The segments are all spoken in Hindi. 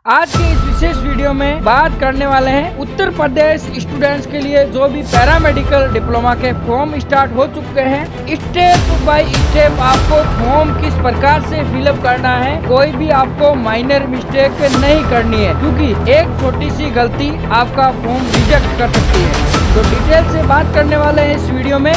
आज के इस विशेष वीडियो में बात करने वाले हैं उत्तर प्रदेश स्टूडेंट्स के लिए जो भी पैरामेडिकल डिप्लोमा के फॉर्म स्टार्ट हो चुके हैं। स्टेप बाय स्टेप आपको फॉर्म किस प्रकार से फिलअप करना है, कोई भी आपको माइनर मिस्टेक नहीं करनी है, क्योंकि एक छोटी सी गलती आपका फॉर्म रिजेक्ट कर सकती है। तो डिटेल से बात करने वाले हैं इस वीडियो में,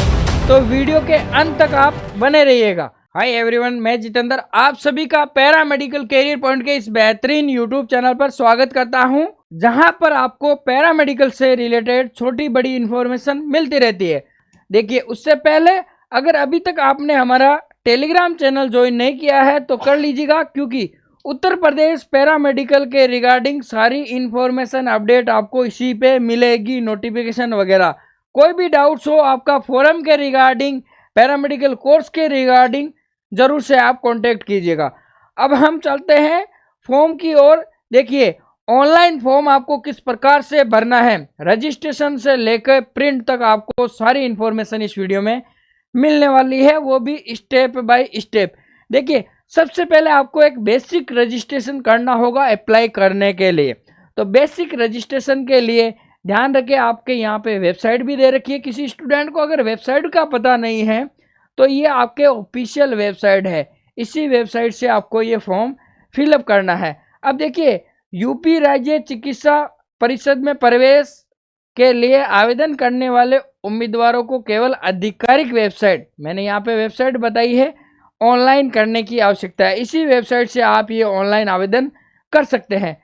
तो वीडियो के अंत तक आप बने रहिएगा। हाय एवरीवन, मैं जितेंद्र आप सभी का पैरामेडिकल कैरियर पॉइंट के इस बेहतरीन यूट्यूब चैनल पर स्वागत करता हूं, जहां पर आपको पैरामेडिकल से रिलेटेड छोटी बड़ी इंफॉर्मेशन मिलती रहती है। देखिए, उससे पहले अगर अभी तक आपने हमारा टेलीग्राम चैनल ज्वाइन नहीं किया है तो कर लीजिएगा, क्योंकि उत्तर प्रदेश पैरामेडिकल के रिगार्डिंग सारी इंफॉर्मेशन अपडेट आपको इसी पे मिलेगी, नोटिफिकेशन वगैरह। कोई भी डाउट्स हो आपका फोरम के रिगार्डिंग, पैरामेडिकल कोर्स के रिगार्डिंग, जरूर से आप कांटेक्ट कीजिएगा। अब हम चलते हैं फॉर्म की ओर। देखिए, ऑनलाइन फॉर्म आपको किस प्रकार से भरना है, रजिस्ट्रेशन से लेकर प्रिंट तक आपको सारी इंफॉर्मेशन इस वीडियो में मिलने वाली है, वो भी स्टेप बाय स्टेप। देखिए, सबसे पहले आपको एक बेसिक रजिस्ट्रेशन करना होगा अप्लाई करने के लिए। तो बेसिक रजिस्ट्रेशन के लिए ध्यान रखें, आपके यहाँ पे वेबसाइट भी दे रखी है। किसी स्टूडेंट को अगर वेबसाइट का पता नहीं है तो ये आपके ऑफिशियल वेबसाइट है, इसी वेबसाइट से आपको ये फॉर्म फिलअप करना है। अब देखिए, यूपी राज्य चिकित्सा परिषद में प्रवेश के लिए आवेदन करने वाले उम्मीदवारों को केवल आधिकारिक वेबसाइट, मैंने यहाँ पे वेबसाइट बताई है, ऑनलाइन करने की आवश्यकता है। इसी वेबसाइट से आप ये ऑनलाइन आवेदन कर सकते हैं।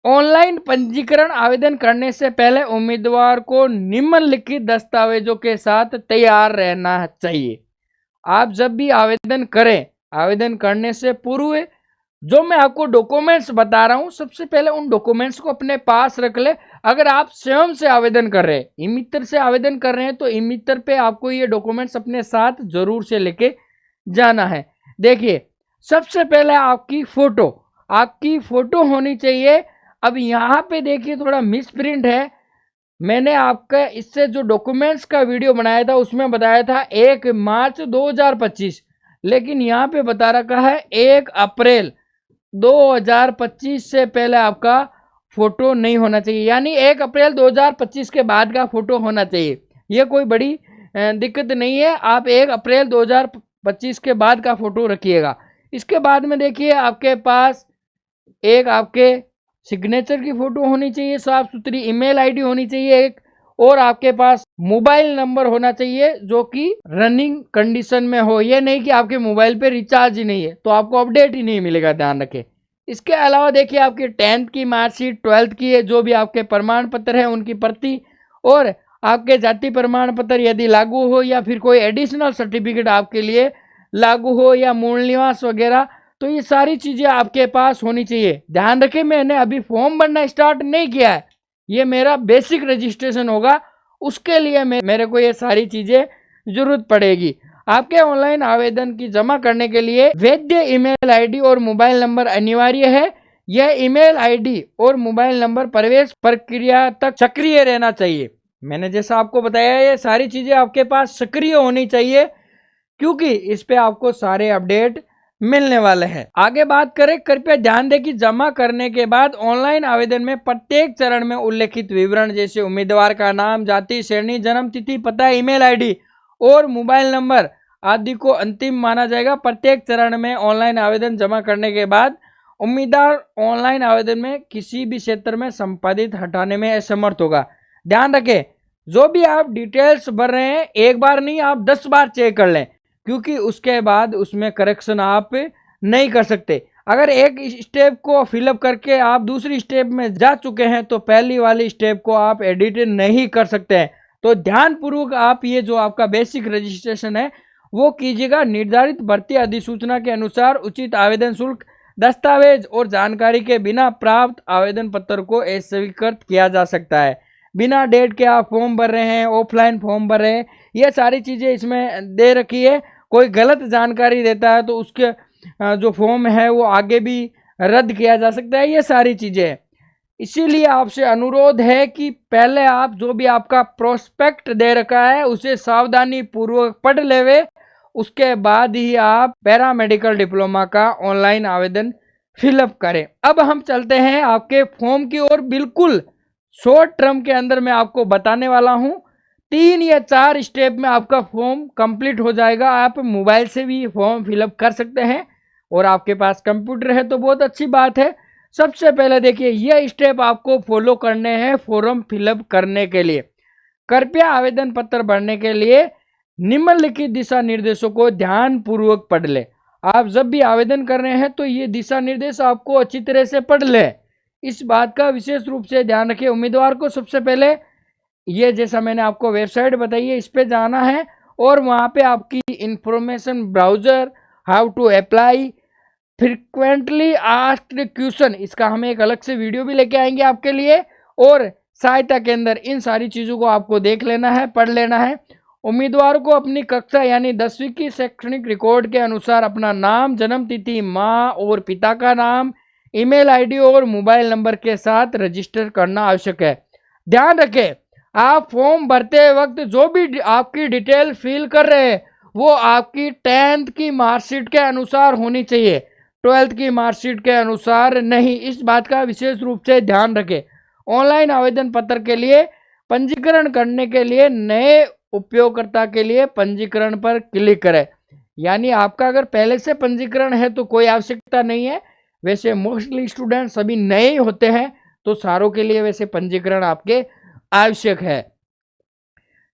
ऑनलाइन पंजीकरण आवेदन करने से पहले उम्मीदवार को निम्नलिखित दस्तावेजों के साथ तैयार रहना चाहिए। आप जब भी आवेदन करें, आवेदन करने से पूर्व जो मैं आपको डॉक्यूमेंट्स बता रहा हूं, सबसे पहले उन डॉक्यूमेंट्स को अपने पास रख ले। अगर आप स्वयं से आवेदन कर रहे हैं, ई मित्र से आवेदन कर रहे हैं, तो ई मित्र पे आपको ये डॉक्यूमेंट्स अपने साथ जरूर से लेके जाना है। देखिए, सबसे पहले आपकी फोटो होनी चाहिए। अब यहाँ पे देखिए थोड़ा मिस प्रिंट है, मैंने आपका इससे जो डॉक्यूमेंट्स का वीडियो बनाया था उसमें बताया था 1 मार्च 2025, लेकिन यहाँ पे बता रखा है 1 अप्रैल 2025 से पहले आपका फोटो नहीं होना चाहिए, यानी 1 अप्रैल 2025 के बाद का फोटो होना चाहिए। ये कोई बड़ी दिक्कत नहीं है, आप 1 अप्रैल 2025 के बाद का फोटो रखिएगा। इसके बाद में देखिए, आपके पास एक आपके सिग्नेचर की फोटो होनी चाहिए, साफ सुथरी ईमेल आईडी होनी चाहिए एक, और आपके पास मोबाइल नंबर होना चाहिए जो कि रनिंग कंडीशन में हो। ये नहीं कि आपके मोबाइल पे रिचार्ज ही नहीं है तो आपको अपडेट ही नहीं मिलेगा, ध्यान रखें। इसके अलावा देखिए, आपकी 10th की मार्कशीट, 12th की है, जो भी आपके प्रमाण पत्र है उनकी प्रति, और आपके जाति प्रमाण पत्र यदि लागू हो, या फिर कोई एडिशनल सर्टिफिकेट आपके लिए लागू हो, या मूल निवास वगैरह, तो ये सारी चीज़ें आपके पास होनी चाहिए। ध्यान रखें, मैंने अभी फॉर्म भरना स्टार्ट नहीं किया है, ये मेरा बेसिक रजिस्ट्रेशन होगा, उसके लिए मेरे को ये सारी चीज़ें जरूरत पड़ेगी। आपके ऑनलाइन आवेदन की जमा करने के लिए वैध ईमेल आईडी और मोबाइल नंबर अनिवार्य है। यह ईमेल आईडी और मोबाइल नंबर प्रवेश प्रक्रिया तक सक्रिय रहना चाहिए। मैंने जैसा आपको बताया, ये सारी चीज़ें आपके पास सक्रिय होनी चाहिए, क्योंकि इस पे आपको सारे अपडेट मिलने वाले हैं। आगे बात करें, कृपया ध्यान दें कि जमा करने के बाद ऑनलाइन आवेदन में प्रत्येक चरण में उल्लेखित विवरण जैसे उम्मीदवार का नाम, जाति, श्रेणी, जन्म तिथि, पता, ईमेल आईडी और मोबाइल नंबर आदि को अंतिम माना जाएगा। प्रत्येक चरण में ऑनलाइन आवेदन जमा करने के बाद उम्मीदवार ऑनलाइन आवेदन में किसी भी क्षेत्र में संपादित हटाने में असमर्थ होगा। ध्यान रखें, जो भी आप डिटेल्स भर रहे हैं, एक बार नहीं आप 10 बार चेक कर लें, क्योंकि उसके बाद उसमें करेक्शन आप नहीं कर सकते। अगर एक स्टेप को फिलअप करके आप दूसरी स्टेप में जा चुके हैं तो पहली वाली स्टेप को आप एडिट नहीं कर सकते हैं। तो ध्यानपूर्वक आप ये जो आपका बेसिक रजिस्ट्रेशन है वो कीजिएगा। निर्धारित भर्ती अधिसूचना के अनुसार उचित आवेदन शुल्क, दस्तावेज और जानकारी के बिना प्राप्त आवेदन पत्र को अस्वीकृत किया जा सकता है। बिना डेट के आप फॉर्म भर रहे हैं, ऑफलाइन फॉर्म भर रहे हैं, ये सारी चीज़ें इसमें दे रखी है। कोई गलत जानकारी देता है तो उसके जो फॉर्म है वो आगे भी रद्द किया जा सकता है, ये सारी चीज़ें। इसीलिए आपसे अनुरोध है कि पहले आप जो भी आपका प्रोस्पेक्ट दे रखा है उसे सावधानी पूर्वक पढ़ लेवे, उसके बाद ही आप पैरामेडिकल डिप्लोमा का ऑनलाइन आवेदन फिलअप करें। अब हम चलते हैं आपके फॉर्म की ओर। बिल्कुल शॉर्ट टर्म के अंदर मैं आपको बताने वाला हूं। 3 या 4 स्टेप में आपका फॉर्म कंप्लीट हो जाएगा। आप मोबाइल से भी फॉर्म फिलअप कर सकते हैं और आपके पास कंप्यूटर है तो बहुत अच्छी बात है। सबसे पहले देखिए, यह स्टेप आपको फॉलो करने हैं फॉर्म फिलअप करने के लिए। कृपया आवेदन पत्र भरने के लिए निम्नलिखित दिशा निर्देशों को ध्यान पूर्वक पढ़ ले। आप जब भी आवेदन कर रहे हैं तो ये दिशा निर्देश आपको अच्छी तरह से पढ़ ले। इस बात का विशेष रूप से ध्यान रखिए। उम्मीदवार को सबसे पहले ये, जैसा मैंने आपको वेबसाइट बताई है, इस पे जाना है और वहाँ पे आपकी information browser, how to apply, frequently asked question, इसका हम एक अलग से वीडियो भी लेके आएंगे आपके लिए, और सहायता के अंदर, इन सारी चीज़ों को आपको देख लेना है, पढ़ लेना है। उम्मीदवार को अपनी कक्षा यानी 10वीं की शैक्षणिक रिकॉर्ड के अनुसार अपना नाम, जन्म तिथि, माँ और पिता का नाम, ईमेल आईडी और मोबाइल नंबर के साथ रजिस्टर करना आवश्यक है। ध्यान रखें, आप फॉर्म भरते वक्त जो भी आपकी डिटेल फिल कर रहे हैं वो आपकी 10th की मार्कशीट के अनुसार होनी चाहिए, 12th की मार्कशीट के अनुसार नहीं। इस बात का विशेष रूप से ध्यान रखें। ऑनलाइन आवेदन पत्र के लिए पंजीकरण करने के लिए नए उपयोगकर्ता के लिए पंजीकरण पर क्लिक करें। यानी आपका अगर पहले से पंजीकरण है तो कोई आवश्यकता नहीं है। वैसे मोस्टली स्टूडेंट सभी नए होते हैं तो सारों के लिए वैसे पंजीकरण आपके आवश्यक है।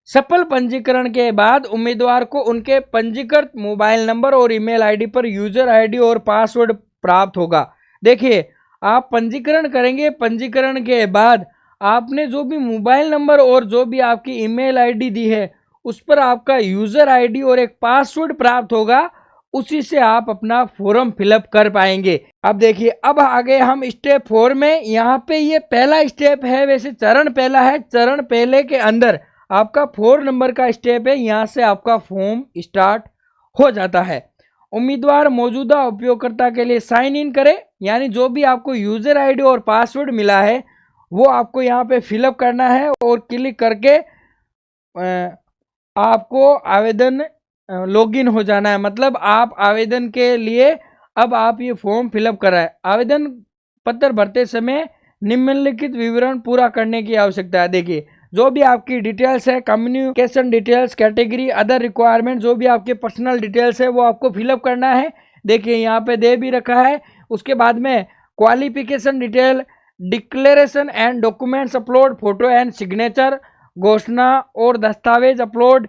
सफल पंजीकरण के बाद उम्मीदवार को उनके पंजीकृत मोबाइल नंबर और ईमेल आईडी पर यूजर आईडी और पासवर्ड प्राप्त होगा। देखिए, आप पंजीकरण करेंगे, पंजीकरण के बाद आपने जो भी मोबाइल नंबर और जो भी आपकी ईमेल आईडी दी है उस पर आपका यूजर आईडी और एक पासवर्ड प्राप्त होगा। उसी से आप अपना फॉर्म फिलअप कर पाएंगे। अब देखिए, अब आगे हम स्टेप 4 में। यहाँ पे ये पहला स्टेप है, वैसे चरण पहला है। चरण पहले के अंदर आपका 4 नंबर का स्टेप है, यहाँ से आपका फॉर्म स्टार्ट हो जाता है। उम्मीदवार मौजूदा उपयोगकर्ता के लिए साइन इन करे, यानी जो भी आपको यूजर आईडी और पासवर्ड मिला है वो आपको यहाँ पे फिलअप करना है और क्लिक करके आपको आवेदन लॉगिन हो जाना है। मतलब आप आवेदन के लिए अब आप ये फॉर्म फिलअप कर रहे हैं। आवेदन पत्र भरते समय निम्नलिखित विवरण पूरा करने की आवश्यकता है। देखिए, जो भी आपकी डिटेल्स है, communication details, category, other requirement, जो भी आपके पर्सनल डिटेल्स है वो आपको फिलअप करना है। देखिए, यहाँ पे दे भी रखा है। उसके बाद में qualification detail, declaration and documents upload, photo and signature, घोषणा और दस्तावेज अपलोड।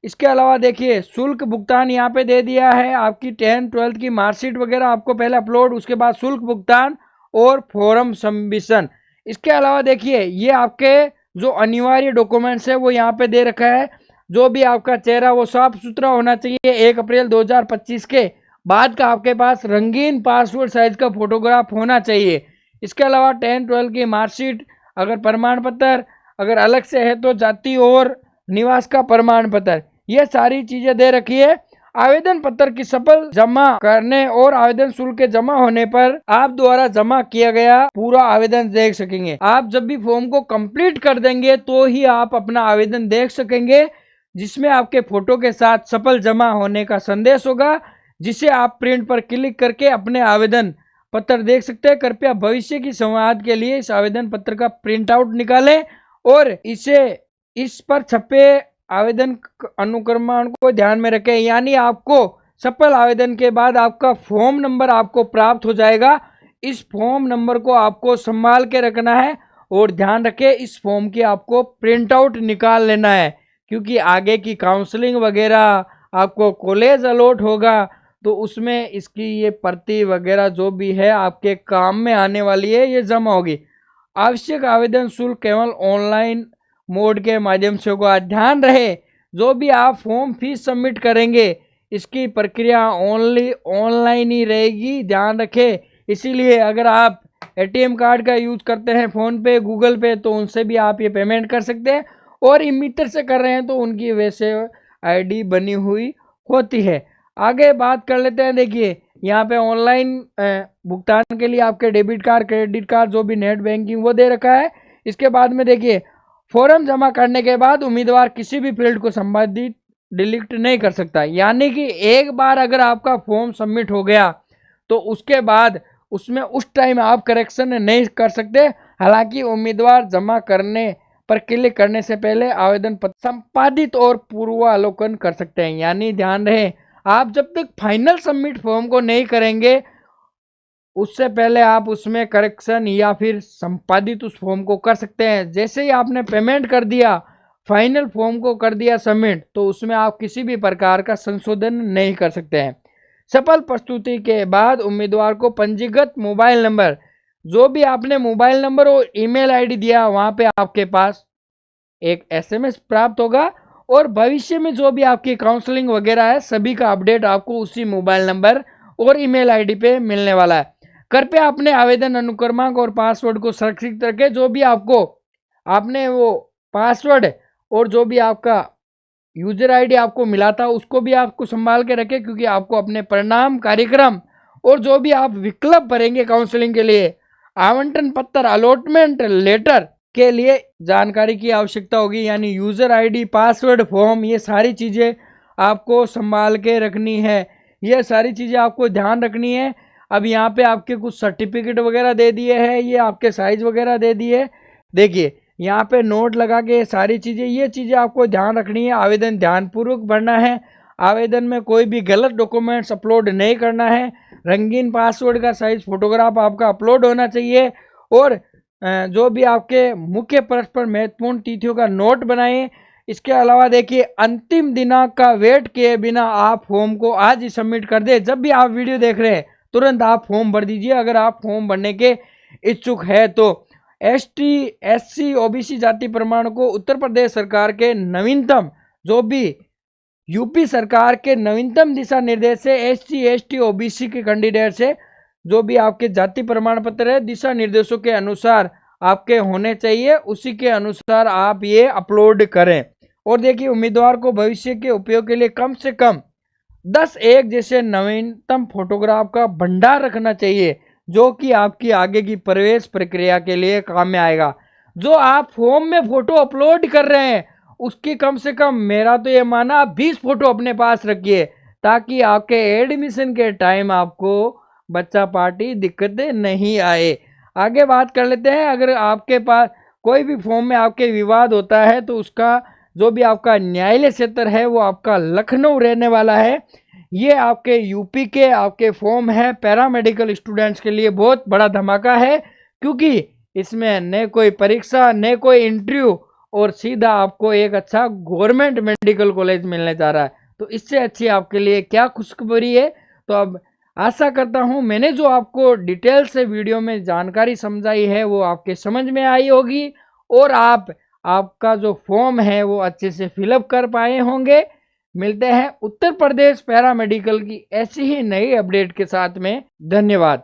इसके अलावा देखिए, शुल्क भुगतान यहाँ पे दे दिया है। आपकी 10th 12th की मार्कशीट वगैरह आपको पहले अपलोड, उसके बाद शुल्क भुगतान और फॉर्म सबमिशन। इसके अलावा देखिए, ये आपके जो अनिवार्य डॉक्यूमेंट्स है वो यहाँ पे दे रखा है। जो भी आपका चेहरा वो साफ सुथरा होना चाहिए। 1 अप्रैल 2025 के बाद का आपके पास रंगीन पासपोर्ट साइज का फोटोग्राफ होना चाहिए। इसके अलावा 10th 12th की मार्कशीट, अगर प्रमाण पत्र अगर अलग से है तो जाति और निवास का प्रमाण पत्र, ये सारी चीजें दे रखी है। आवेदन पत्र की सफल जमा करने और आवेदन शुल्क के जमा होने पर आप द्वारा जमा किया गया पूरा आवेदन देख सकेंगे। आप जब भी फॉर्म को कंप्लीट कर देंगे तो ही आप अपना आवेदन देख सकेंगे, जिसमें आपके फोटो के साथ सफल जमा होने का संदेश होगा, जिसे आप प्रिंट पर क्लिक करके अपने आवेदन पत्र देख सकते हैं। कृपया भविष्य की संवाद के लिए इस आवेदन पत्र का प्रिंट आउट निकालें और इस पर छपे आवेदन अनुक्रमांक को ध्यान में रखें। यानी आपको सफल आवेदन के बाद आपका फॉर्म नंबर आपको प्राप्त हो जाएगा। इस फॉर्म नंबर को आपको संभाल के रखना है और ध्यान रखें, इस फॉर्म की आपको प्रिंट आउट निकाल लेना है, क्योंकि आगे की काउंसलिंग वगैरह आपको कॉलेज अलॉट होगा तो उसमें इसकी ये प्रति वगैरह जो भी है आपके काम में आने वाली है, ये जमा होगी। आवश्यक आवेदन शुल्क केवल ऑनलाइन मोड के माध्यम से होगा। ध्यान रहे, जो भी आप फॉर्म फीस सबमिट करेंगे इसकी प्रक्रिया ओनली ऑनलाइन ही रहेगी, ध्यान रखें। इसीलिए अगर आप एटीएम कार्ड का यूज करते हैं, फ़ोन पे, गूगल पे, तो उनसे भी आप ये पेमेंट कर सकते हैं। और ई-मित्र से कर रहे हैं तो उनकी वैसे आईडी बनी हुई होती है। आगे बात कर लेते हैं। देखिए, यहाँ पे ऑनलाइन भुगतान के लिए आपके डेबिट कार्ड, क्रेडिट कार्ड, जो भी नेट बैंकिंग वो दे रखा है। इसके बाद में देखिए, फॉर्म जमा करने के बाद उम्मीदवार किसी भी फील्ड को संबंधित डिलीट नहीं कर सकता। यानी कि एक बार अगर आपका फॉर्म सबमिट हो गया तो उसके बाद उसमें उस टाइम आप करेक्शन नहीं कर सकते। हालांकि उम्मीदवार जमा करने पर क्लिक करने से पहले आवेदन पत्र संपादित और पूर्वावलोकन कर सकते हैं। यानी ध्यान रहे, आप जब तक फाइनल सबमिट फॉर्म को नहीं करेंगे उससे पहले आप उसमें करेक्शन या फिर संपादित उस फॉर्म को कर सकते हैं। जैसे ही आपने पेमेंट कर दिया, फाइनल फॉर्म को कर दिया सबमिट, तो उसमें आप किसी भी प्रकार का संशोधन नहीं कर सकते हैं। सफल प्रस्तुति के बाद उम्मीदवार को पंजीकृत मोबाइल नंबर, जो भी आपने मोबाइल नंबर और ईमेल आईडी दिया वहां पे आपके पास एक एसएमएस प्राप्त होगा और भविष्य में जो भी आपकी काउंसलिंग वगैरह है सभी का अपडेट आपको उसी मोबाइल नंबर और ईमेल आईडी पे मिलने वाला है। कृपया अपने आवेदन अनुक्रमांक और पासवर्ड को सुरक्षित रखें। जो भी आपने वो पासवर्ड और जो भी आपका यूजर आईडी आपको मिला था उसको भी आपको संभाल के रखें, क्योंकि आपको अपने परिणाम, कार्यक्रम और जो भी आप विकल्प भरेंगे काउंसलिंग के लिए, आवंटन पत्र, अलॉटमेंट लेटर के लिए जानकारी की आवश्यकता होगी। यानी यूजर आईडी, पासवर्ड, फॉर्म, ये सारी चीज़ें आपको संभाल के रखनी है। ये सारी चीज़ें आपको ध्यान रखनी है। अब यहाँ पे आपके कुछ सर्टिफिकेट वगैरह दे दिए हैं, ये आपके साइज वगैरह दे दिए। देखिए यहाँ पे नोट लगा के सारी चीज़ें, ये चीज़ें आपको ध्यान रखनी है। आवेदन ध्यानपूर्वक भरना है। आवेदन में कोई भी गलत डॉक्यूमेंट्स अपलोड नहीं करना है। रंगीन पासवर्ड का साइज फोटोग्राफ आपका अपलोड होना चाहिए और जो भी आपके मुख्य परस्पर महत्वपूर्ण तिथियों का नोट बनाएं। इसके अलावा देखिए, अंतिम दिनांक का वेट किए बिना आप फॉर्म को आज ही सबमिट कर दे। जब भी आप वीडियो देख रहे हैं तुरंत आप फॉर्म भर दीजिए अगर आप फॉर्म भरने के इच्छुक है तो। एसटी, एससी, ओबीसी जाति प्रमाण को उत्तर प्रदेश सरकार के नवीनतम, जो भी यूपी सरकार के नवीनतम दिशा निर्देश से एससी, एसटी, ओबीसी के कैंडिडेट से जो भी आपके जाति प्रमाण पत्र है दिशा निर्देशों के अनुसार आपके होने चाहिए, उसी के अनुसार आप ये अपलोड करें। और देखिए, उम्मीदवार को भविष्य के उपयोग के लिए कम से कम 10 एक जैसे नवीनतम फोटोग्राफ का भंडार रखना चाहिए, जो कि आपकी आगे की प्रवेश प्रक्रिया के लिए काम में आएगा। जो आप फॉर्म में फोटो अपलोड कर रहे हैं उसकी कम से कम, मेरा तो ये माना, 20 फोटो अपने पास रखिए, ताकि आपके एडमिशन के टाइम आपको बच्चा पार्टी दिक्कतें नहीं आए। आगे बात कर लेते हैं। अगर आपके पास कोई भी फॉर्म में आपके विवाद होता है तो उसका जो भी आपका न्यायालय क्षेत्र है वो आपका लखनऊ रहने वाला है। ये आपके यूपी के आपके फॉर्म है पैरामेडिकल स्टूडेंट्स के लिए बहुत बड़ा धमाका है, क्योंकि इसमें न कोई परीक्षा, न कोई इंटरव्यू और सीधा आपको एक अच्छा गवर्नमेंट मेडिकल कॉलेज मिलने जा रहा है। तो इससे अच्छी आपके लिए क्या खुशखबरी है। तो अब आशा करता हूँ मैंने जो आपको डिटेल से वीडियो में जानकारी समझाई है वो आपके समझ में आई होगी और आपका जो फॉर्म है वो अच्छे से फिलअप कर पाए होंगे। मिलते हैं उत्तर प्रदेश पैरामेडिकल की ऐसी ही नई अपडेट के साथ में। धन्यवाद।